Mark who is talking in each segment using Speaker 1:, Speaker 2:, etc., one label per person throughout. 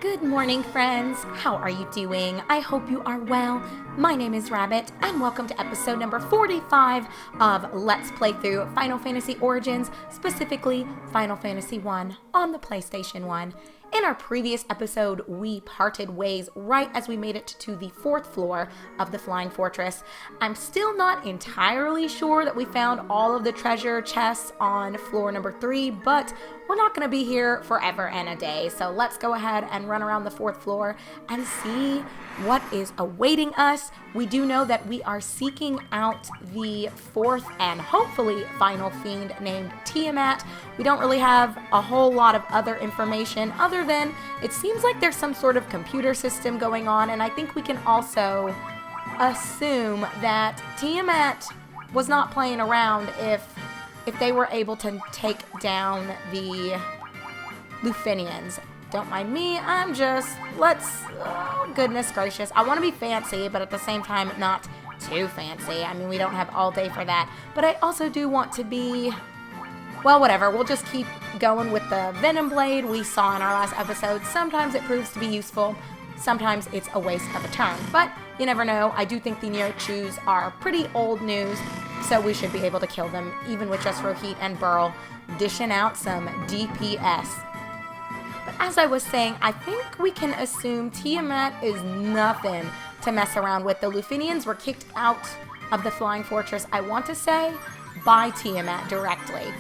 Speaker 1: Good morning, friends. How are you doing? I hope you are well. My name is Rabbit, and welcome to episode number 45 of Let's Play Through Final Fantasy Origins, specifically Final Fantasy 1 on the PlayStation 1. In our previous episode, we parted ways right as we made it to the 4th floor of the Flying Fortress. I'm still not entirely sure that we found all of the treasure chests on floor number 3, but we're not going to be here forever and a day. So let's go ahead and run around the 4th floor and see what is awaiting us. We do know that we are seeking out the 4th and hopefully final fiend named Tiamat. We don't really have a whole lot of other information other than it seems like there's some sort of computer system going on, and I think we can also assume that Tiamat was not playing around if they were able to take down the Lufinians. Don't mind me, oh, goodness gracious. I want to be fancy, but at the same time, not too fancy. I mean, we don't have all day for that. But I also do want to be, well, whatever. We'll just keep going with the Venom Blade we saw in our last episode. Sometimes it proves to be useful. Sometimes it's a waste of a turn. But you never know. I do think the Neo-Chus are pretty old news, so we should be able to kill them, even with just Rohit and Burl dishing out some DPS. But as I was saying, I think we can assume Tiamat is nothing to mess around with. The Lufinians were kicked out of the Flying Fortress, I want to say, by Tiamat directly.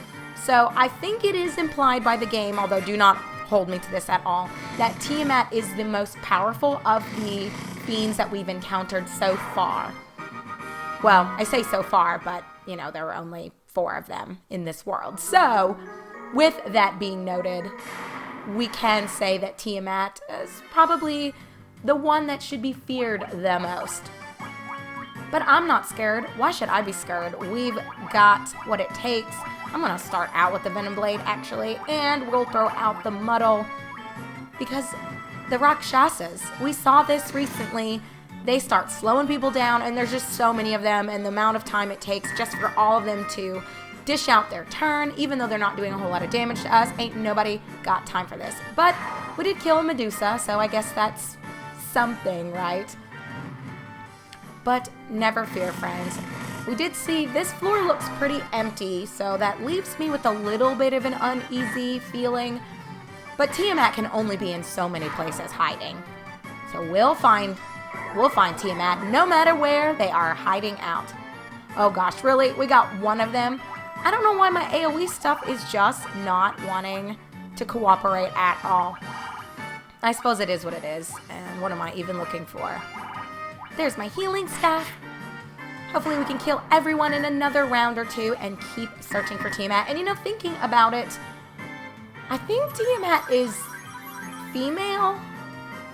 Speaker 1: So I think it is implied by the game, although do not hold me to this at all, that Tiamat is the most powerful of the fiends that we've encountered so far. Well, I say so far, but, you know, there were only 4 of them in this world. So, with that being noted, we can say that Tiamat is probably the one that should be feared the most. But I'm not scared. Why should I be scared? We've got what it takes. I'm going to start out with the Venom Blade, actually, and we'll throw out the Muddle, because the Rakshasas, we saw this recently. They start slowing people down, and there's just so many of them, and the amount of time it takes just for all of them to dish out their turn, even though they're not doing a whole lot of damage to us. Ain't nobody got time for this. But we did kill Medusa, so I guess that's something, right? But never fear, friends. We did see this floor looks pretty empty, so that leaves me with a little bit of an uneasy feeling. But Tiamat can only be in so many places hiding. So we'll find Tiamat no matter where they are hiding out. Oh gosh, really? We got one of them? I don't know why my AoE stuff is just not wanting to cooperate at all. I suppose it is what it is, and what am I even looking for? There's my healing staff. Hopefully we can kill everyone in another round or 2 and keep searching for Tiamat. And you know, thinking about it, I think Tiamat is female,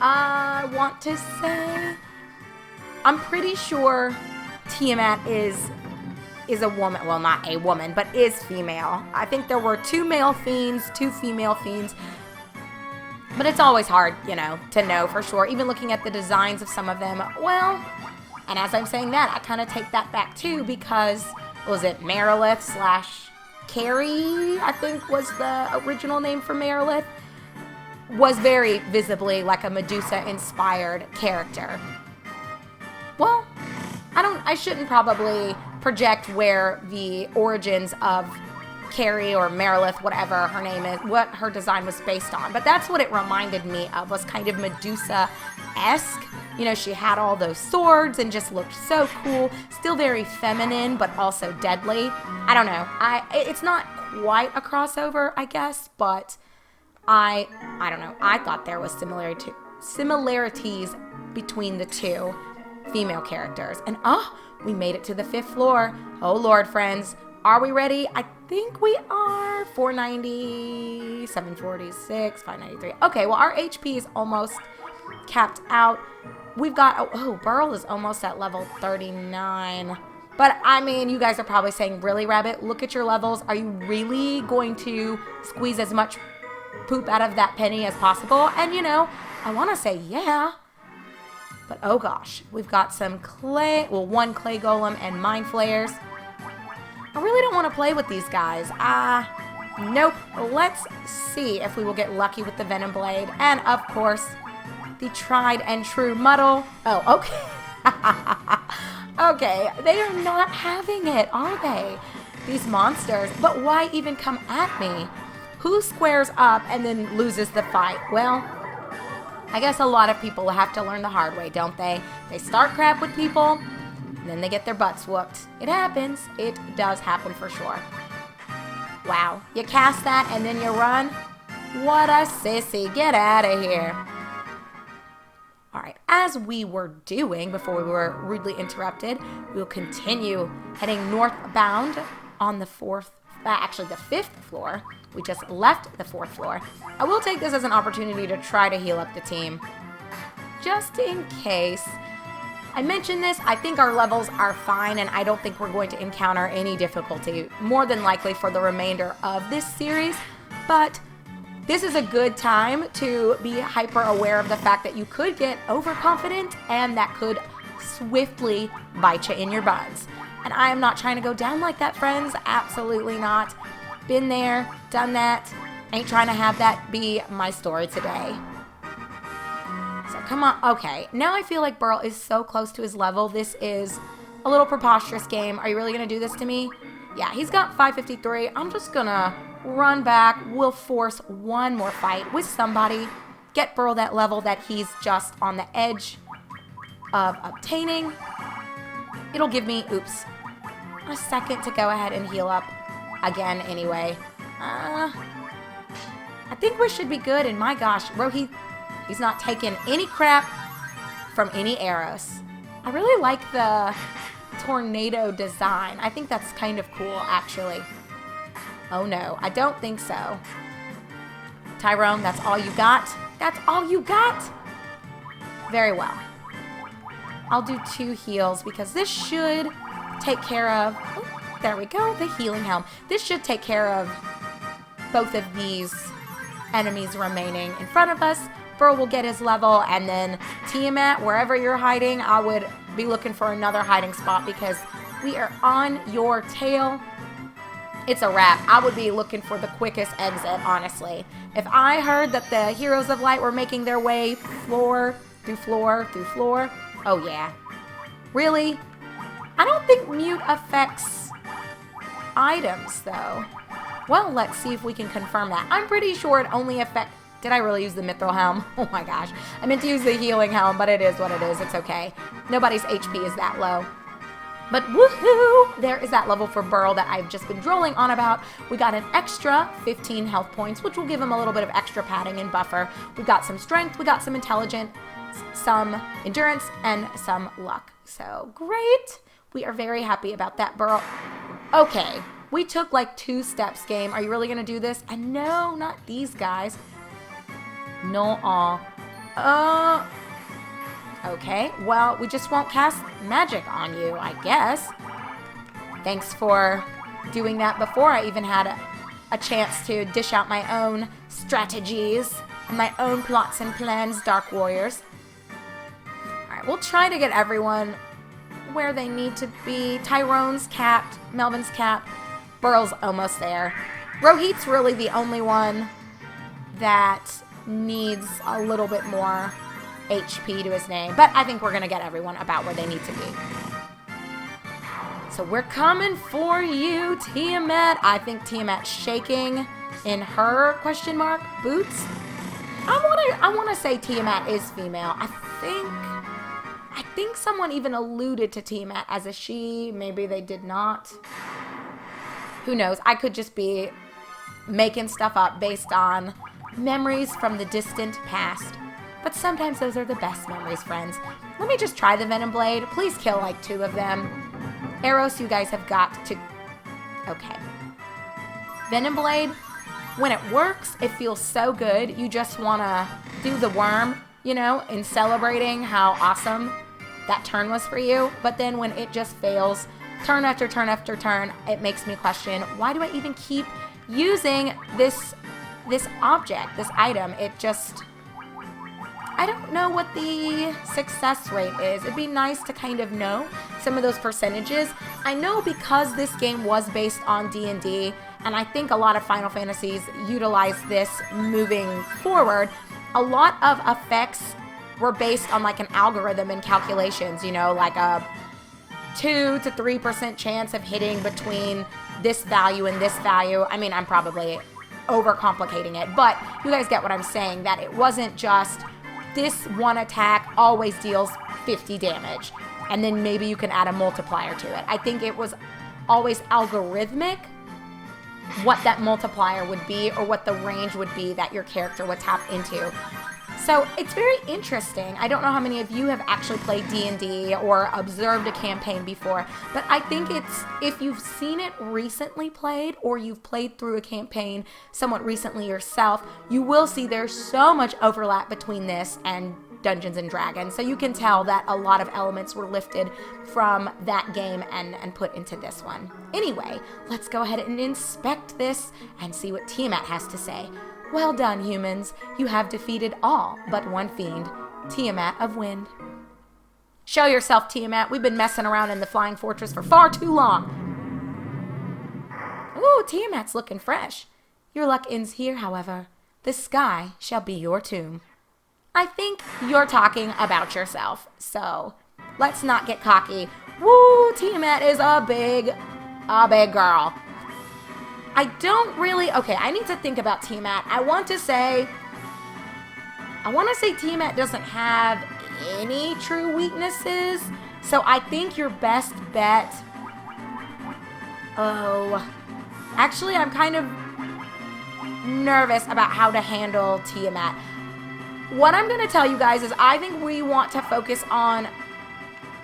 Speaker 1: I want to say. I'm pretty sure Tiamat is a woman. Well, not a woman, but is female. I think there were 2 male fiends, 2 female fiends. But it's always hard, you know, to know for sure. Even looking at the designs of some of them. Well, and as I'm saying that, I kind of take that back too, because, was it Merilith / Carrie, I think was the original name for Merilith, was very visibly like a Medusa-inspired character. Well, I shouldn't probably project where the origins of Carrie or Merilith, whatever her name is, what her design was based on. But that's what it reminded me of, was kind of Medusa-esque. You know, she had all those swords and just looked so cool. Still very feminine, but also deadly. I don't know. It's not quite a crossover, I guess, but I don't know. I thought there was similarities between the 2 female characters. And we made it to the 5th floor. Oh Lord, friends. Are we ready? I think we are. 490, 746, 593. Okay, well, our HP is almost capped out. We've got, Burl is almost at level 39. But, I mean, you guys are probably saying, really, Rabbit? Look at your levels. Are you really going to squeeze as much poop out of that penny as possible? And, you know, I want to say, yeah. But, oh gosh, we've got some clay, well, 1 clay golem and mind flayers. I really don't want to play with these guys. Nope. Let's see if we will get lucky with the Venom Blade. And, of course, the tried and true Muddle. Oh, okay. Okay, they are not having it, are they? These monsters. But why even come at me? Who squares up and then loses the fight? Well, I guess a lot of people have to learn the hard way, don't they? They start crap with people, and then they get their butts whooped. It happens. It does happen for sure. Wow. You cast that and then you run? What a sissy. Get out of here. Alright, as we were doing before we were rudely interrupted, we will continue heading northbound on the the fifth floor. We just left the fourth floor. I will take this as an opportunity to try to heal up the team. Just in case. I mentioned this, I think our levels are fine and I don't think we're going to encounter any difficulty, more than likely for the remainder of this series, but this is a good time to be hyper aware of the fact that you could get overconfident and that could swiftly bite you in your buns. And I am not trying to go down like that, friends. Absolutely not. Been there, done that. Ain't trying to have that be my story today. So come on. Okay, now I feel like Burl is so close to his level. This is a little preposterous game. Are you really going to do this to me? Yeah, he's got 553. I'm just going to run back. We'll force one more fight with somebody. Get Burl that level that he's just on the edge of obtaining. It'll give me, oops, a second to go ahead and heal up again anyway. I think we should be good, and my gosh, Rohit, he's not taking any crap from any arrows. I really like the tornado design. I think that's kind of cool, actually. Oh no, I don't think so. Tyrone, that's all you got? That's all you got? Very well. I'll do 2 heals because this should take care of, oh, there we go, the healing helm. This should take care of both of these enemies remaining in front of us. Burl will get his level, and then Tiamat, wherever you're hiding, I would be looking for another hiding spot because we are on your tail. It's a wrap. I would be looking for the quickest exit, honestly. If I heard that the Heroes of Light were making their way floor through floor through floor, oh yeah. Really? I don't think mute affects items, though. Well, let's see if we can confirm that. I'm pretty sure it only affects... Did I really use the mithril helm? Oh my gosh. I meant to use the healing helm, but it is what it is. It's okay. Nobody's HP is that low. But woohoo! There is that level for Burl that I've just been drooling on about. We got an extra 15 health points, which will give him a little bit of extra padding and buffer. We got some strength, we got some intelligence, some endurance, and some luck. So, great! We are very happy about that, Burl. Okay, we took like 2 steps, game. Are you really gonna do this? And no, not these guys. No, okay, well, we just won't cast magic on you, I guess. Thanks for doing that before I even had a chance to dish out my own strategies and my own plots and plans, Dark Warriors. Alright, we'll try to get everyone where they need to be. Tyrone's capped, Melvin's capped, Burl's almost there. Rohit's really the only one that needs a little bit more HP to his name, but I think we're gonna get everyone about where they need to be. So we're coming for you, Tiamat. I think Tiamat's shaking in her question mark boots. I wanna say Tiamat is female. I think someone even alluded to Tiamat as a she. Maybe they did not. Who knows? I could just be making stuff up based on memories from the distant past. But sometimes those are the best memories, friends. Let me just try the Venom Blade. Please kill like 2 of them. Arrows, you guys have got to... Okay. Venom Blade, when it works, it feels so good. You just want to do the worm, you know, in celebrating how awesome that turn was for you. But then when it just fails, turn after turn after turn, it makes me question, why do I even keep using this object, this item? It just... I don't know what the success rate is. It'd be nice to kind of know some of those percentages. I know because this game was based on D&D, and I think a lot of Final Fantasies utilize this moving forward, a lot of effects were based on like an algorithm and calculations, you know, like a 2 to 3% chance of hitting between this value and this value. I mean, I'm probably overcomplicating it, but you guys get what I'm saying, that it wasn't just this one attack always deals 50 damage, and then maybe you can add a multiplier to it. I think it was always algorithmic what that multiplier would be or what the range would be that your character would tap into. So it's very interesting. I don't know how many of you have actually played D&D or observed a campaign before, but I think it's, if you've seen it recently played or you've played through a campaign somewhat recently yourself, you will see there's so much overlap between this and Dungeons and Dragons. So you can tell that a lot of elements were lifted from that game and put into this one. Anyway, let's go ahead and inspect this and see what Tiamat has to say. Well done, humans. You have defeated all but one fiend, Tiamat of Wind. Show yourself, Tiamat. We've been messing around in the Flying Fortress for far too long. Ooh, Tiamat's looking fresh. Your luck ends here, however. The sky shall be your tomb. I think you're talking about yourself, so let's not get cocky. Woo, Tiamat is a big girl. I don't really, okay, I need to think about Tiamat. I want to say Tiamat doesn't have any true weaknesses, so I think your best bet, actually I'm kind of nervous about how to handle Tiamat. What I'm going to tell you guys is I think we want to focus on,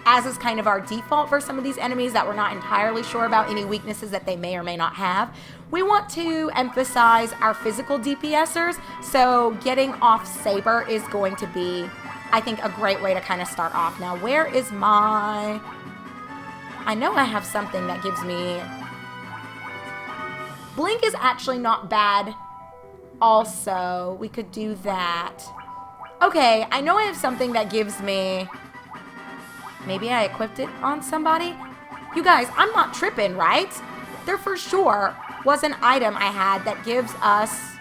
Speaker 1: as is kind of our default for some of these enemies that we're not entirely sure about any weaknesses that they may or may not have, we want to emphasize our physical DPSers, so getting off Saber is going to be, I think, a great way to kind of start off. Now, where is my... I know I have something that gives me... Blink is actually not bad also. We could do that. Okay, I know I have something that gives me... Maybe I equipped it on somebody? You guys, I'm not tripping, right? There for sure was an item I had that gives us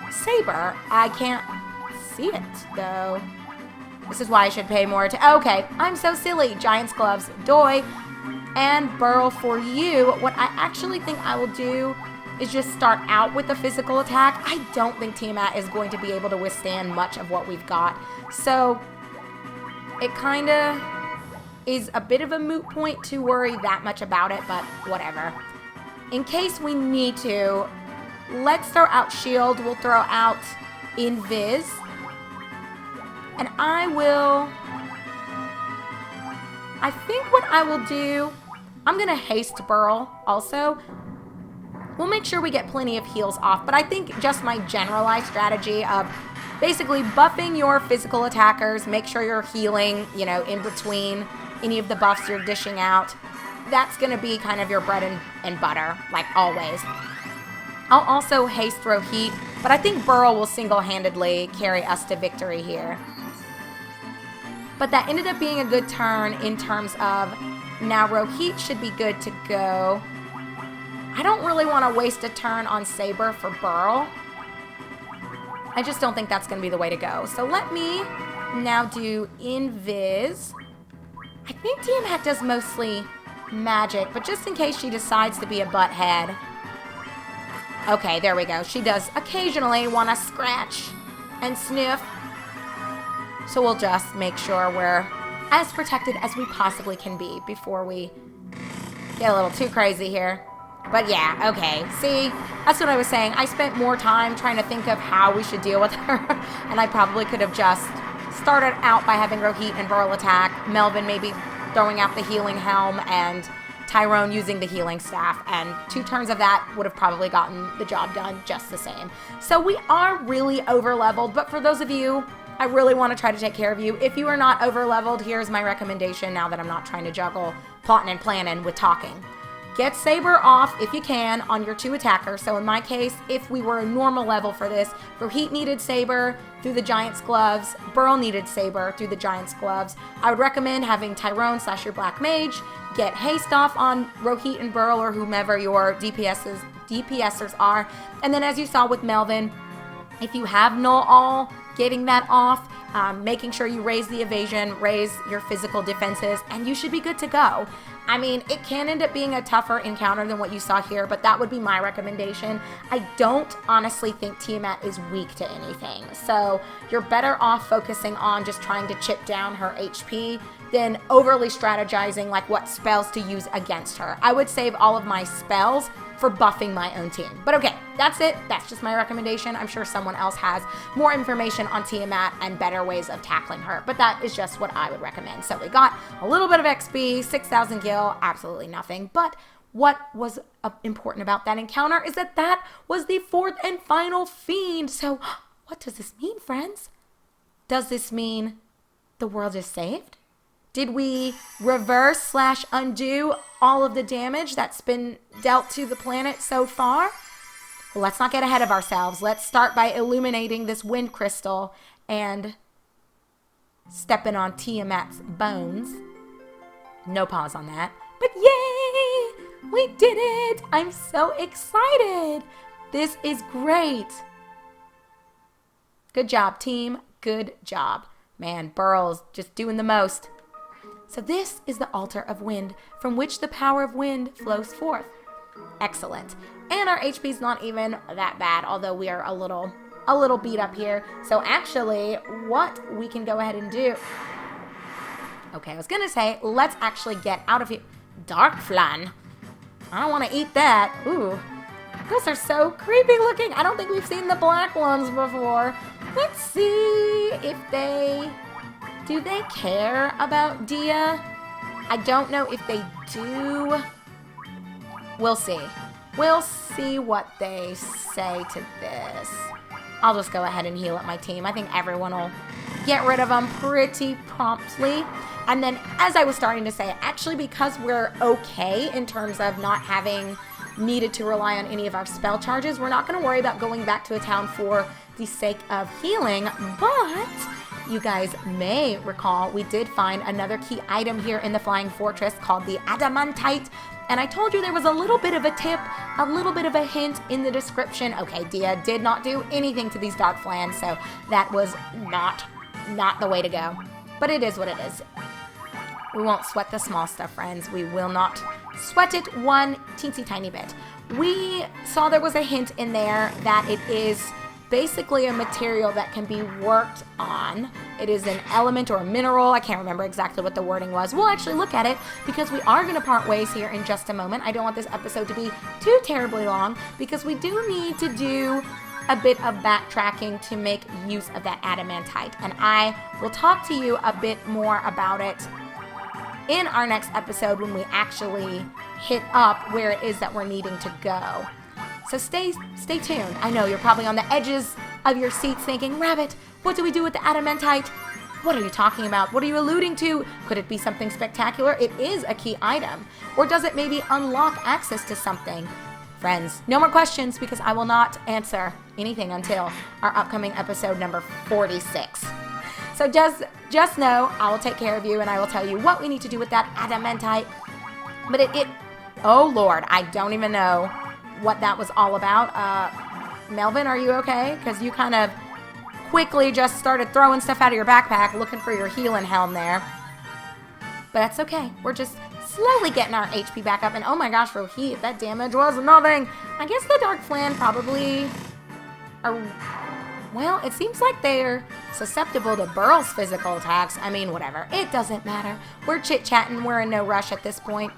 Speaker 1: Saber. I can't see it, though. This is why I should pay more to... Okay, I'm so silly. Giant's Gloves, Doi, and Burl for you. What I actually think I will do is just start out with a physical attack. I don't think Tiamat is going to be able to withstand much of what we've got. So... it kind of is a bit of a moot point to worry that much about it, but whatever. In case we need to, let's throw out Shield. We'll throw out Invis. And I think what I will do, I'm going to haste Burl also. We'll make sure we get plenty of heals off, but I think just my generalized strategy of basically buffing your physical attackers, make sure you're healing, you know, in between any of the buffs you're dishing out. That's going to be kind of your bread and butter, like always. I'll also haste throw heat, but I think Burl will single-handedly carry us to victory here. But that ended up being a good turn in terms of now Rohit should be good to go. I don't really want to waste a turn on Saber for Burl. I just don't think that's going to be the way to go. So let me now do Invis. I think Tiamat does mostly magic, but just in case she decides to be a butthead. Okay, there we go. She does occasionally want to scratch and sniff. So we'll just make sure we're as protected as we possibly can be before we get a little too crazy here. But yeah, okay. See, that's what I was saying. I spent more time trying to think of how we should deal with her, and I probably could have just started out by having Rohit and Burl attack, Melvin maybe throwing out the healing helm, and Tyrone using the healing staff, and 2 turns of that would have probably gotten the job done just the same. So we are really over-leveled, but for those of you, I really want to try to take care of you. If you are not over-leveled, here's my recommendation now that I'm not trying to juggle plotting and planning with talking. get Saber off if you can on your 2 attackers. So in my case, if we were a normal level for this, Rohit needed Saber through the Giant's Gloves, Burl needed Saber through the Giant's Gloves. I would recommend having Tyrone / your Black Mage get haste off on Rohit and Burl or whomever your DPSers are. And then as you saw with Melvin, if you have Null All, getting that off, making sure you raise the evasion, raise your physical defenses, and you should be good to go. I mean, it can end up being a tougher encounter than what you saw here, but that would be my recommendation. I don't honestly think Tiamat is weak to anything, so you're better off focusing on just trying to chip down her HP than overly strategizing like what spells to use against her. I would save all of my spells for buffing my own team. But okay, that's it. That's just my recommendation. I'm sure someone else has more information on Tiamat and better ways of tackling her, but that is just what I would recommend. So we got a little bit of XP, 6,000 gil, absolutely nothing. But what was important about that encounter is that that was the 4th and final fiend. So what does this mean, friends? Does this mean the world is saved? Did we reverse / undo all of the damage that's been dealt to the planet so far? Well, let's not get ahead of ourselves. Let's start by illuminating this wind crystal and stepping on Tiamat's bones. No pause on that. But yay! We did it! I'm so excited! This is great! Good job, team. Good job. Man, Burl's just doing the most. So this is the altar of wind, from which the power of wind flows forth. Excellent. And our HP's not even that bad, although we are a little beat up here. So actually, what we can go ahead and do... Okay, I was gonna say, let's actually get out of here. Dark flan. I don't want to eat that. Ooh. Those are so creepy looking. I don't think we've seen the black ones before. Let's see if they... Do they care about Dia? I don't know if they do. We'll see. We'll see what they say to this. I'll just go ahead and heal up my team. I think everyone will get rid of them pretty promptly. And then, as I was starting to say, actually because we're okay in terms of not having needed to rely on any of our spell charges, we're not going to worry about going back to a town for the sake of healing, but... You guys may recall we did find another key item here in the Flying Fortress called the Adamantite, and I told you there was a little bit of a tip, a little bit of a hint in the description. Okay, Dia did not do anything to these dark flans, so that was not the way to go. But it is what it is. We won't sweat the small stuff, friends. We will not sweat it one teensy tiny bit. We saw there was a hint in there that it is basically a material that can be worked on. It is an element or a mineral. I can't remember exactly what the wording was. We'll actually look at it because we are going to part ways here in just a moment. I don't want this episode to be too terribly long because we do need to do a bit of backtracking to make use of that adamantite. And I will talk to you a bit more about it in our next episode when we actually hit up where it is that we're needing to go. So stay tuned. I know you're probably on the edges of your seats thinking, Rabbit, what do we do with the adamantite? What are you talking about? What are you alluding to? Could it be something spectacular? It is a key item. Or does it maybe unlock access to something? Friends, no more questions because I will not answer anything until our upcoming episode number 46. So just know I will take care of you and I will tell you what we need to do with that adamantite. But oh Lord, I don't even know what that was all about. Melvin, are you okay? Because you kind of quickly just started throwing stuff out of your backpack looking for your healing helm there. But that's okay. We're just slowly getting our HP back up. And oh my gosh, Rohit, that damage was nothing. I guess the Dark Flan probably are... Well, it seems like they're susceptible to Burl's physical attacks. I mean, whatever. It doesn't matter. We're chit-chatting. We're in no rush at this point.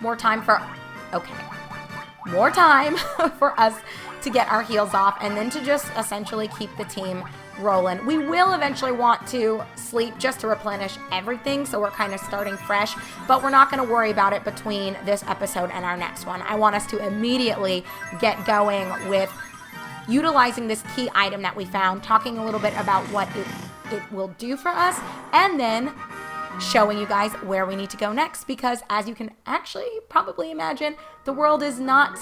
Speaker 1: More time for... Okay. More time for us to get our heals off and then to just essentially keep the team rolling. We will eventually want to sleep just to replenish everything, so we're kind of starting fresh, but we're not going to worry about it between this episode and our next one. I want us to immediately get going with utilizing this key item that we found, talking a little bit about what it will do for us, and then showing you guys where we need to go next, because as you can actually probably imagine, the world is not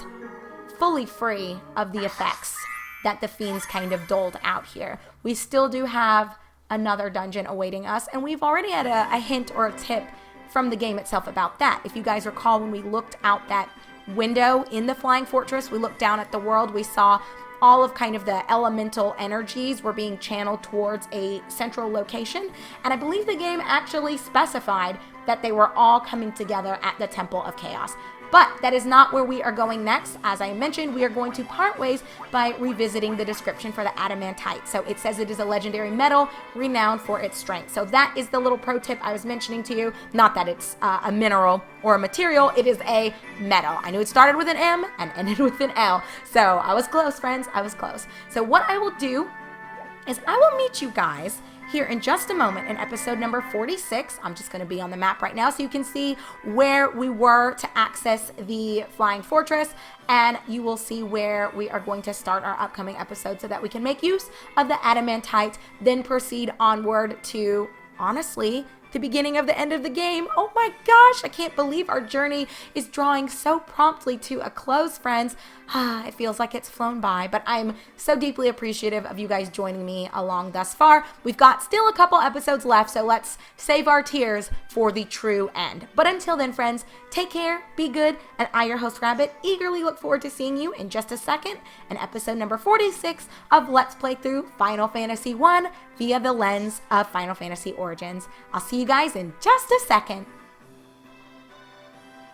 Speaker 1: fully free of the effects that the fiends kind of doled out here. We still do have another dungeon awaiting us, and we've already had a hint or a tip from the game itself about that. If you guys recall, when we looked out that window in the Flying Fortress, we looked down at the world, we saw all of kind of the elemental energies were being channeled towards a central location, and I believe the game actually specified that they were all coming together at the Temple of Chaos. But that is not where we are going next. As I mentioned, we are going to part ways by revisiting the description for the adamantite. So it says it is a legendary metal renowned for its strength. So that is the little pro tip I was mentioning to you. Not that it's a mineral or a material, it is a metal. I knew it started with an M and ended with an L. So I was close, friends, I was close. So what I will do is I will meet you guys here in just a moment in episode number 46. I'm just going to be on the map right now so you can see where we were to access the Flying Fortress, and you will see where we are going to start our upcoming episode so that we can make use of the adamantite, then proceed onward to, honestly, the beginning of the end of the game. Oh my gosh, I can't believe our journey is drawing so promptly to a close, friends. It feels like it's flown by, but I'm so deeply appreciative of you guys joining me along thus far. We've got still a couple episodes left, so let's save our tears for the true end. But until then, friends, take care, be good, and I, your host Rabbit, eagerly look forward to seeing you in just a second in episode number 46 of Let's Play Through Final Fantasy I via the lens of Final Fantasy Origins. I'll see you guys in just a second.